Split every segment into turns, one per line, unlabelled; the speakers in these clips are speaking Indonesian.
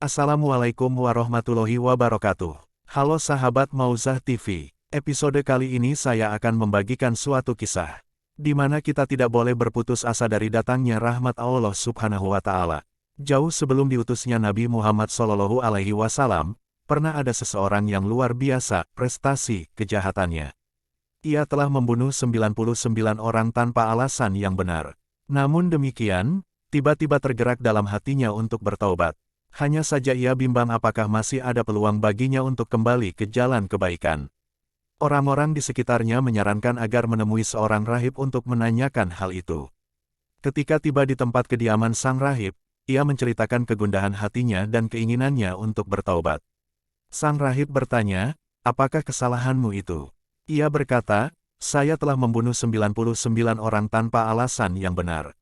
Assalamualaikum warahmatullahi wabarakatuh. Halo sahabat Mauzah TV. Episode kali ini saya akan membagikan suatu kisah, di mana kita tidak boleh berputus asa dari datangnya rahmat Allah Subhanahu wa Ta'ala. Jauh sebelum diutusnya Nabi Muhammad SAW, pernah ada seseorang yang luar biasa prestasi kejahatannya. Ia telah membunuh 99 orang tanpa alasan yang benar. Namun demikian, tiba-tiba tergerak dalam hatinya untuk bertaubat. Hanya saja ia bimbang apakah masih ada peluang baginya untuk kembali ke jalan kebaikan. Orang-orang di sekitarnya menyarankan agar menemui seorang rahib untuk menanyakan hal itu. Ketika tiba di tempat kediaman sang rahib, ia menceritakan kegundahan hatinya dan keinginannya untuk bertaubat. Sang rahib bertanya, "Apakah kesalahanmu itu?" Ia berkata, "Saya telah membunuh 99 orang tanpa alasan yang benar."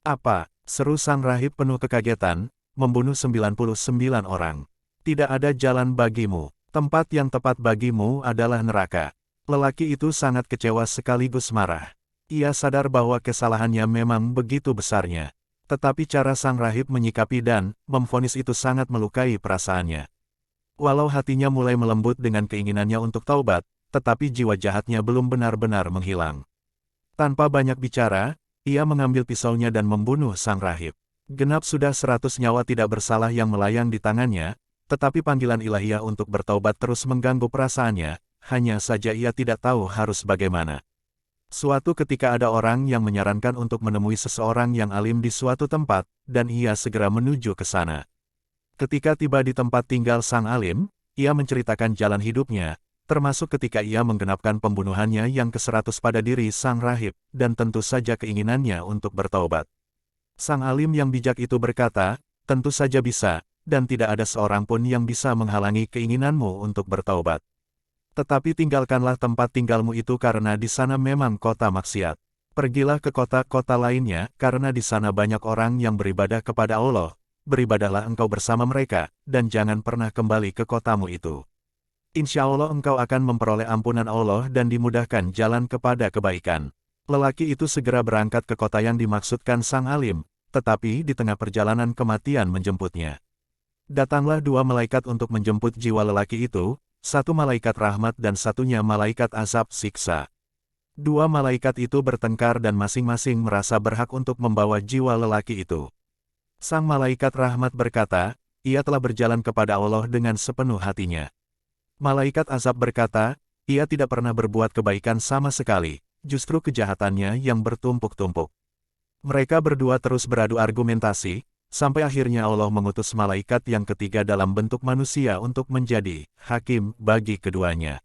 "Apa?" seru sang rahib penuh kekagetan. "Membunuh 99 orang. Tidak ada jalan bagimu. Tempat yang tepat bagimu adalah neraka." Lelaki itu sangat kecewa sekaligus marah. Ia sadar bahwa kesalahannya memang begitu besarnya. Tetapi cara sang rahib menyikapi dan memvonis itu sangat melukai perasaannya. Walau hatinya mulai melembut dengan keinginannya untuk taubat, tetapi jiwa jahatnya belum benar-benar menghilang. Tanpa banyak bicara, ia mengambil pisaunya dan membunuh sang rahib. Genap sudah 100 nyawa tidak bersalah yang melayang di tangannya, tetapi panggilan ilahiyah untuk bertaubat terus mengganggu perasaannya, hanya saja ia tidak tahu harus bagaimana. Suatu ketika ada orang yang menyarankan untuk menemui seseorang yang alim di suatu tempat, dan ia segera menuju ke sana. Ketika tiba di tempat tinggal sang alim, ia menceritakan jalan hidupnya, termasuk ketika ia menggenapkan pembunuhannya yang ke-100 pada diri sang rahib, dan tentu saja keinginannya untuk bertaubat. Sang alim yang bijak itu berkata, "Tentu saja bisa, dan tidak ada seorang pun yang bisa menghalangi keinginanmu untuk bertaubat. Tetapi tinggalkanlah tempat tinggalmu itu karena di sana memang kota maksiat. Pergilah ke kota-kota lainnya, karena di sana banyak orang yang beribadah kepada Allah. Beribadahlah engkau bersama mereka, dan jangan pernah kembali ke kotamu itu. Insya Allah engkau akan memperoleh ampunan Allah dan dimudahkan jalan kepada kebaikan." Lelaki itu segera berangkat ke kota yang dimaksudkan sang alim, tetapi di tengah perjalanan kematian menjemputnya. Datanglah dua malaikat untuk menjemput jiwa lelaki itu, satu malaikat rahmat dan satunya malaikat azab siksa. Dua malaikat itu bertengkar dan masing-masing merasa berhak untuk membawa jiwa lelaki itu. Sang malaikat rahmat berkata, "Ia telah berjalan kepada Allah dengan sepenuh hatinya." Malaikat azab berkata, "Ia tidak pernah berbuat kebaikan sama sekali. Justru kejahatannya yang bertumpuk-tumpuk." Mereka berdua terus beradu argumentasi, sampai akhirnya Allah mengutus malaikat yang ketiga dalam bentuk manusia untuk menjadi hakim bagi keduanya.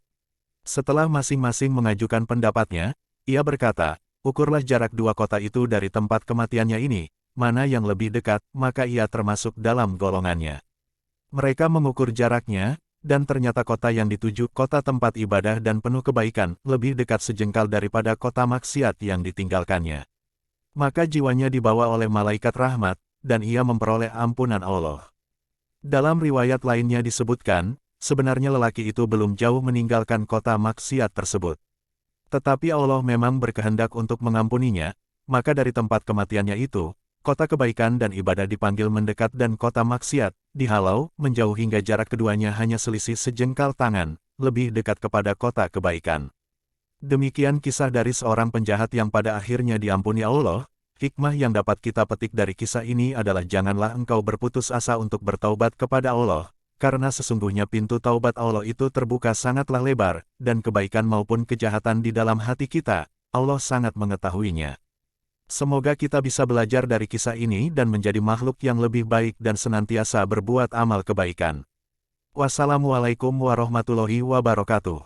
Setelah masing-masing mengajukan pendapatnya, ia berkata, "Ukurlah jarak dua kota itu dari tempat kematiannya ini, mana yang lebih dekat, maka ia termasuk dalam golongannya." Mereka mengukur jaraknya, dan ternyata kota yang dituju, kota tempat ibadah dan penuh kebaikan, lebih dekat sejengkal daripada kota maksiat yang ditinggalkannya. Maka jiwanya dibawa oleh malaikat rahmat, dan ia memperoleh ampunan Allah. Dalam riwayat lainnya disebutkan, sebenarnya lelaki itu belum jauh meninggalkan kota maksiat tersebut. Tetapi Allah memang berkehendak untuk mengampuninya, maka dari tempat kematiannya itu, kota kebaikan dan ibadah dipanggil mendekat dan kota maksiat dihalau, menjauh hingga jarak keduanya hanya selisih sejengkal tangan, lebih dekat kepada kota kebaikan. Demikian kisah dari seorang penjahat yang pada akhirnya diampuni Allah. Hikmah yang dapat kita petik dari kisah ini adalah janganlah engkau berputus asa untuk bertaubat kepada Allah, karena sesungguhnya pintu taubat Allah itu terbuka sangatlah lebar, dan kebaikan maupun kejahatan di dalam hati kita, Allah sangat mengetahuinya. Semoga kita bisa belajar dari kisah ini dan menjadi makhluk yang lebih baik dan senantiasa berbuat amal kebaikan. Wassalamualaikum warahmatullahi wabarakatuh.